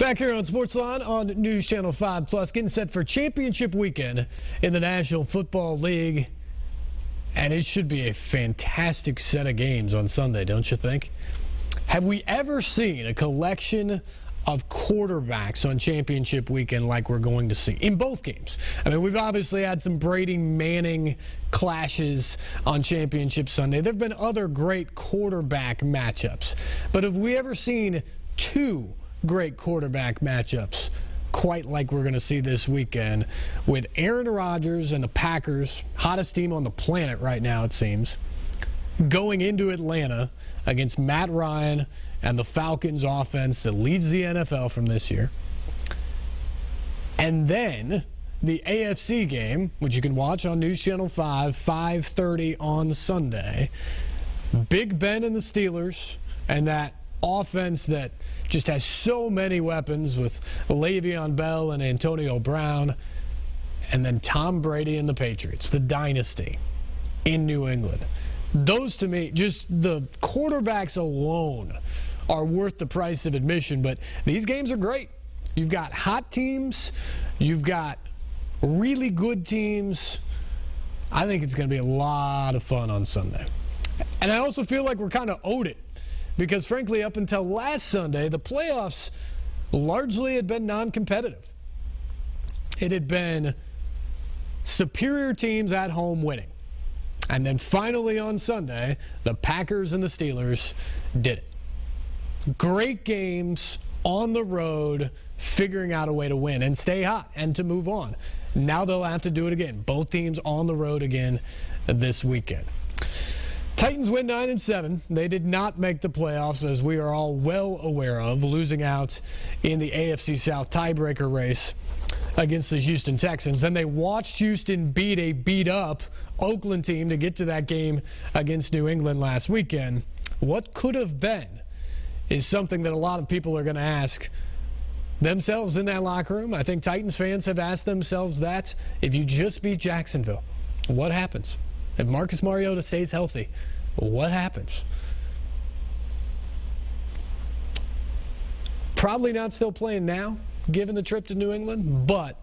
Back here on SportsLine on News Channel 5 Plus, getting set for championship weekend in the National Football League. And it should be a fantastic set of games on Sunday, don't you think? Have we ever seen a collection of quarterbacks on championship weekend like we're going to see in both games? I mean, we've obviously had some Brady-Manning clashes on championship Sunday. There have been other great quarterback matchups. But have we ever seen two great quarterback matchups quite like we're going to see this weekend with Aaron Rodgers and the Packers, hottest team on the planet right now it seems, going into Atlanta against Matt Ryan and the Falcons offense that leads the NFL from this year? And then the AFC game, which you can watch on News Channel 5, 5:30 on Sunday. Big Ben and the Steelers and that offense that just has so many weapons with Le'Veon Bell and Antonio Brown, and then Tom Brady and the Patriots, the dynasty in New England. Those, to me, just the quarterbacks alone are worth the price of admission, but these games are great. You've got hot teams. You've got really good teams. I think it's going to be a lot of fun on Sunday. And I also feel like we're kind of owed it because, frankly, up until last Sunday, the playoffs largely had been non-competitive. It had been superior teams at home winning. And then finally on Sunday, the Packers and the Steelers did it. Great games on the road, figuring out a way to win and stay hot and to move on. Now they'll have to do it again. Both teams on the road again this weekend. Titans win 9-7. They did not make the playoffs, as we are all well aware of, losing out in the AFC South tiebreaker race against the Houston Texans. Then they watched Houston beat a beat-up Oakland team to get to that game against New England last weekend. What could have been is something that a lot of people are going to ask themselves in that locker room. I think Titans fans have asked themselves that. If you just beat Jacksonville, what happens? If Marcus Mariota stays healthy, what happens? Probably not still playing now, given the trip to New England, but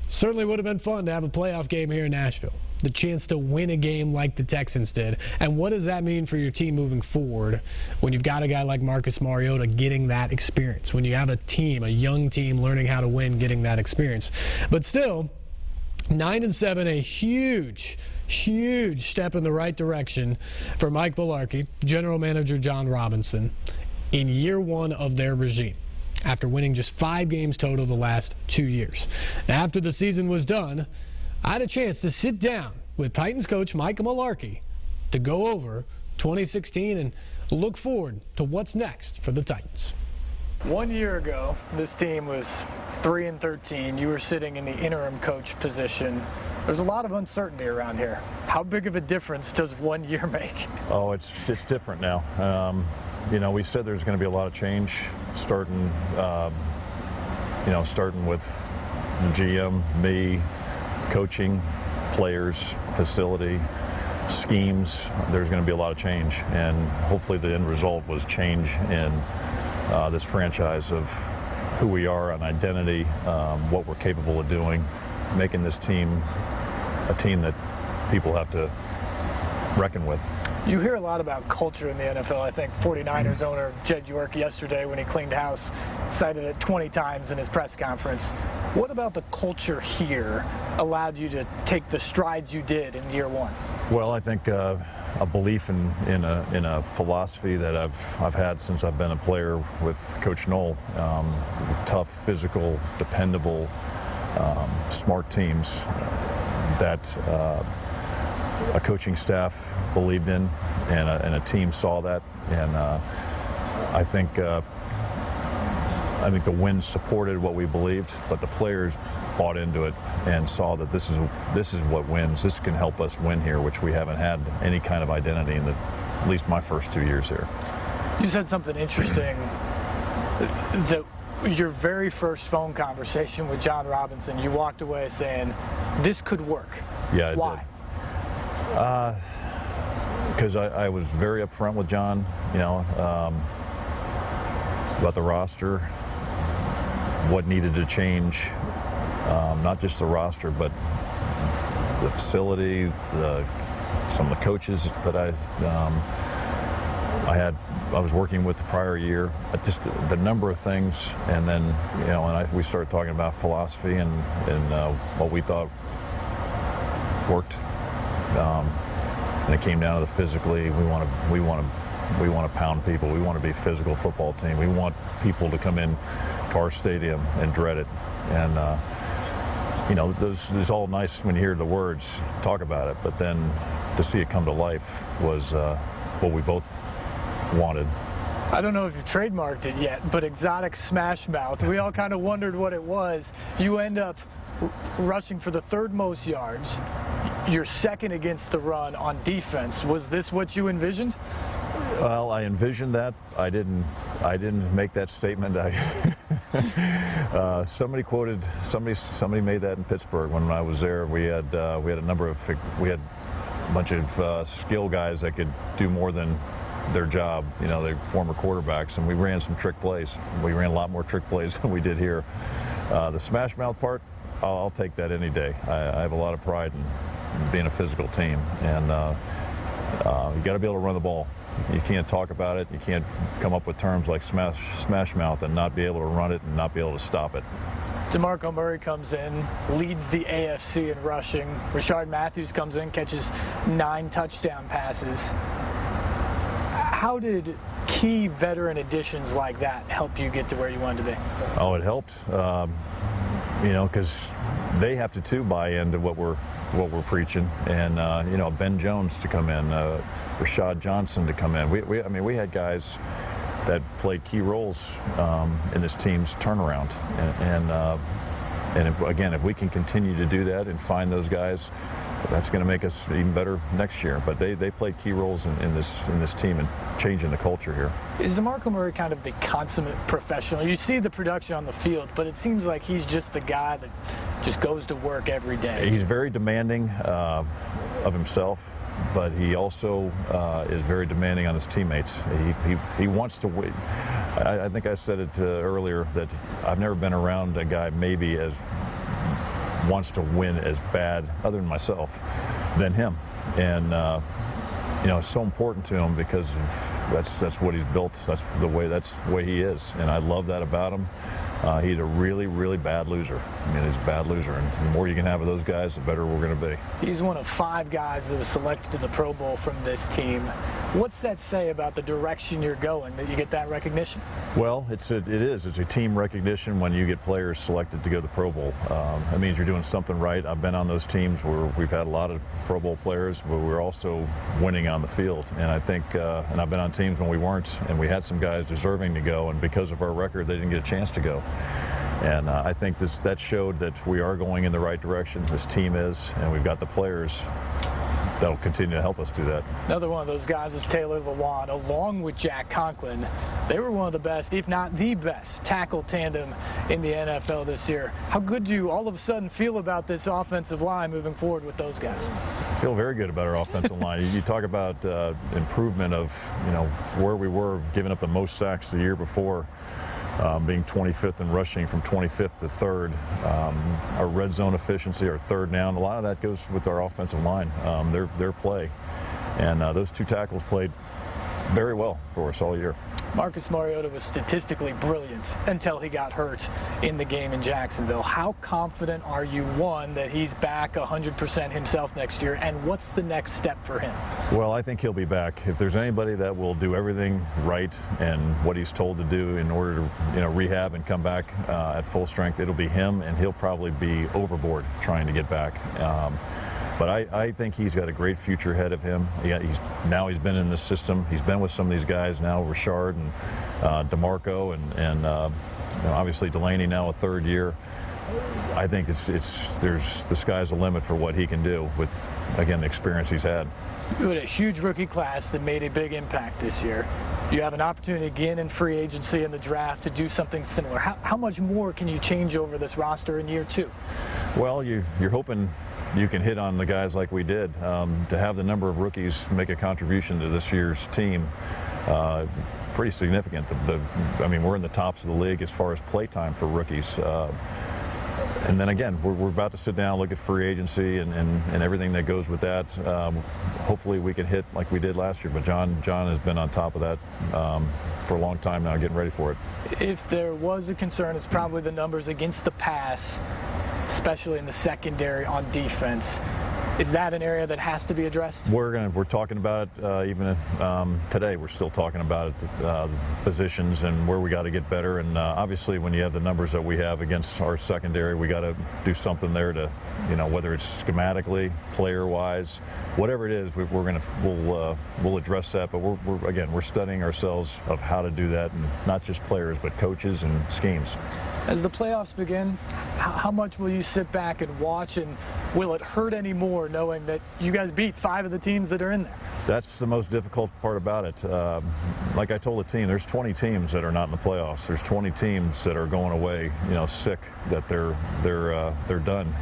certainly would have been fun to have a playoff game here in Nashville. The chance to win a game like the Texans did. And what does that mean for your team moving forward when you've got a guy like Marcus Mariota getting that experience? When you have a team, a young team learning how to win, getting that experience. But still, 9-7, a huge step in the right direction for Mike Mularkey, General Manager John Robinson, in year one of their regime, after winning just 5 games total the last 2 years. Now, after the season was done, I had a chance to sit down with Titans coach Mike Mularkey to go over 2016 and look forward to what's next for the Titans. 1 year ago, this team was 3-13. You were sitting in the interim coach position. There's a lot of uncertainty around here. How big of a difference does 1 year make? Oh, it's different now. We said there's going to be a lot of change, starting with the GM, me, coaching, players, facility, schemes. There's going to be a lot of change, and hopefully the end result was change in this franchise of who we are, an identity, what we're capable of doing, making this team a team that people have to reckon with. You hear a lot about culture in the NFL. I think 49ers owner Jed York yesterday, when he cleaned house, cited it 20 times in his press conference. What about the culture here allowed you to take the strides you did in year one? Well, I think a belief in a philosophy that I've had since I've been a player with Coach Knoll. Tough, physical, dependable, smart teams that a coaching staff believed in, and a team saw that, and I think the wins supported what we believed, but the players bought into it and saw that this is what wins. This can help us win here, which we haven't had any kind of identity in at least my first 2 years here. You said something interesting, that your very first phone conversation with John Robinson, you walked away saying, this could work. Yeah, Why? Did. Because I was very upfront with John, about the roster, what needed to change, not just the roster, but the facility, some of the coaches that I was working with the prior year, just the number of things, and then we started talking about philosophy and what we thought worked, and it came down to the physically. We want to pound people. We want to be a physical football team. We want people to come in to our stadium and dread it, and it's all nice when you hear the words talk about it, but then to see it come to life was what we both wanted. I don't know if you've trademarked it yet, but exotic smash mouth. We all kind of wondered what it was. You end up rushing for the third most yards. You're second against the run on defense. Was this what you envisioned? Well, I envisioned that. I didn't make that statement. Somebody made that in Pittsburgh when I was there. We had a bunch of skill guys that could do more than their job, they're former quarterbacks, and we ran some trick plays. We ran a lot more trick plays than we did here. The smash mouth part, I'll take that any day. I have a lot of pride in being a physical team, and you got to be able to run the ball. You can't talk about it. You can't come up with terms like smash mouth and not be able to run it and not be able to stop it. DeMarco Murray comes in, leads the AFC in rushing. Rashard Matthews comes in, catches 9 touchdown passes. How did key veteran additions like that help you get to where you wanted to be? Oh, it helped, because they have to too buy into what we're preaching, and Ben Jones to come in, Rashad Johnson to come in. We had guys that played key roles in this team's turnaround, and if we can continue to do that and find those guys, that's going to make us even better next year. But they played key roles in this team and changing the culture here. Is DeMarco Murray kind of the consummate professional? You see the production on the field, but it seems like he's just the guy that just goes to work every day. He's very demanding of himself, but he also is very demanding on his teammates. He wants to win. I think I said it earlier that I've never been around a guy maybe as wants to win as bad, other than myself, than him. And it's so important to him because that's what he's built. That's the way he is, and I love that about him. He's a really, really bad loser. He's a bad loser, and the more you can have of those guys, the better we're going to be. He's one of 5 guys that was selected to the Pro Bowl from this team. What's that say about the direction you're going, that you get that recognition? Well, it's a team recognition when you get players selected to go to the Pro Bowl. That means you're doing something right. I've been on those teams where we've had a lot of Pro Bowl players, but we're also winning on the field. And I think, and I've been on teams when we weren't, and we had some guys deserving to go, and because of our record, they didn't get a chance to go. And I think that showed that we are going in the right direction. This team is, and we've got the players that'll continue to help us do that. Another one of those guys is Taylor Lewan, along with Jack Conklin. They were one of the best, if not the best, tackle tandem in the NFL this year. How good do you all of a sudden feel about this offensive line moving forward with those guys? I feel very good about our offensive line. You talk about improvement of where we were giving up the most sacks the year before. Being 25th in rushing from 25th to 3rd. Our red zone efficiency, our third down, a lot of that goes with our offensive line, their play. And those 2 tackles played very well for us all year. Marcus Mariota was statistically brilliant until he got hurt in the game in Jacksonville. How confident are you, one, that he's back 100% himself next year, and what's the next step for him? Well, I think he'll be back. If there's anybody that will do everything right and what he's told to do in order to rehab and come back at full strength, it'll be him, and he'll probably be overboard trying to get back. But I think he's got a great future ahead of him. He's been in this system. He's been with some of these guys now, Rashard and DeMarco, and obviously Delaney now a 3rd year. I think the sky's the limit for what he can do with, again, the experience he's had. You had a huge rookie class that made a big impact this year. You have an opportunity again in free agency and the draft to do something similar. How much more can you change over this roster in year 2? Well, you're hoping you can hit on the guys like we did. To have the number of rookies make a contribution to this year's team pretty significant. I mean, we're in the tops of the league as far as play time for rookies. And then again, we're about to sit down, look at free agency and everything that goes with that. Hopefully we can hit like we did last year, but John has been on top of that for a long time now, getting ready for it. If there was a concern, it's probably the numbers against the pass, especially in the secondary on defense. Is that an area that has to be addressed? We're talking about it even today. We're still talking about it, positions and where we got to get better. And obviously, when you have the numbers that we have against our secondary, we got to do something there to, whether it's schematically, player-wise, whatever it is, we'll address that. But we're studying ourselves of how to do that, and not just players, but coaches and schemes. As the playoffs begin, how much will you sit back and watch, and will it hurt any more knowing that you guys beat 5 of the teams that are in there? That's the most difficult part about it. Like I told the team, there's 20 teams that are not in the playoffs. There's 20 teams that are going away, sick, that they're done.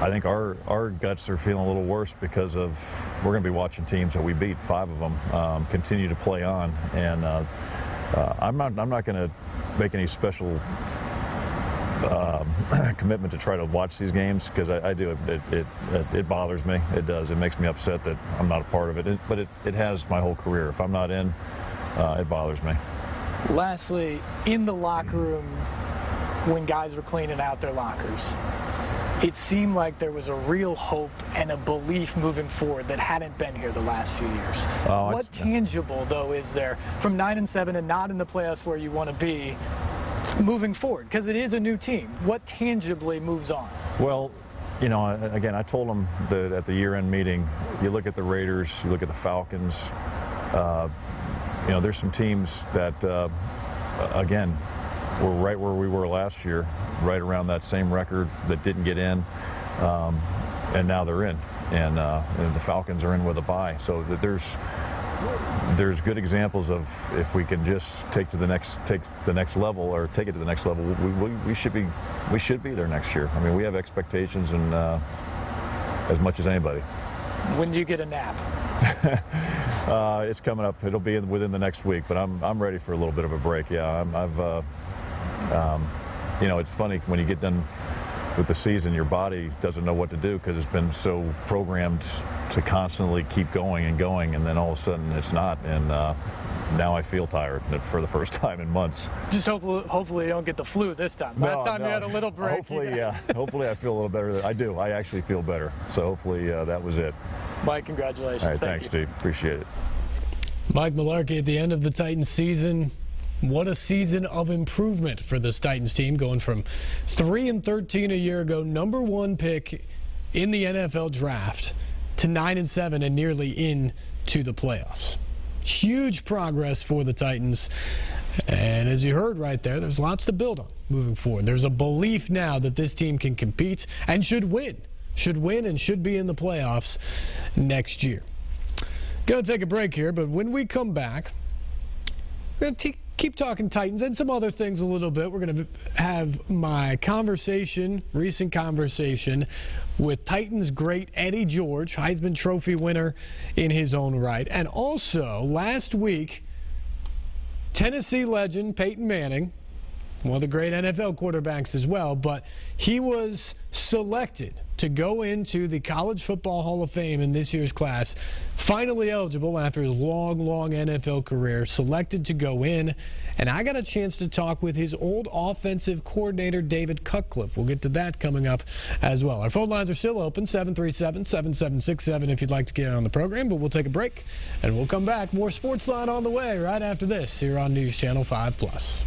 I think our guts are feeling a little worse because we're going to be watching teams that we beat, 5 of them, continue to play on, and I'm not going to make any special commitment to try to watch these games, because I do. It bothers me. It does. It makes me upset that I'm not a part of it. But it has my whole career. If I'm not in, it bothers me. Lastly, in the locker room, when guys were cleaning out their lockers, it seemed like there was a real hope and a belief moving forward that hadn't been here the last few years. What tangible, though, is there from 9-7 and not in the playoffs where you want to be moving forward? Because it is a new team. What tangibly moves on? Well, again, I told them that at the year-end meeting, you look at the Raiders, you look at the Falcons, there's some teams that, again, were right where we were last year, right around that same record, that didn't get in, and now they're in, and the Falcons are in with a bye. So there's good examples of, if we can just take it to the next level, we should be there next year. I mean, we have expectations, and as much as anybody. When do you get a nap? It's coming up. It'll be within the next week, but I'm ready for a little bit of a break. Yeah, it's funny when you get done with the season, your body doesn't know what to do, because it's been so programmed to constantly keep going, and then all of a sudden it's not. And now I feel tired for the first time in months. Just hopefully you don't get the flu this time. Last time you had a little break. Hopefully, yeah. Hopefully I feel a little better. I do. I actually feel better. So hopefully that was it. Mike, congratulations. All right, thanks, Steve. Appreciate it. Mike Mularkey at the end of the Titans season. What a season of improvement for this Titans team, going from 3-13 a year ago, #1 pick in the NFL draft, to 9-7 and nearly into the playoffs. Huge progress for the Titans. And as you heard right there, there's lots to build on moving forward. There's a belief now that this team can compete and should win and should be in the playoffs next year. Going to take a break here, but when we come back, we're going to keep talking Titans and some other things a little bit. We're going to have my recent conversation with Titans great Eddie George, Heisman Trophy winner in his own right. And also, last week, Tennessee legend Peyton Manning, one of the great NFL quarterbacks as well, but he was selected to go into the College Football Hall of Fame in this year's class. Finally eligible after his long NFL career, selected to go in. And I got a chance to talk with his old offensive coordinator, David Cutcliffe. We'll get to that coming up as well. Our phone lines are still open, 737-7767 if you'd like to get on the program. But we'll take a break, and we'll come back. More SportsLine on the way right after this here on News Channel 5+.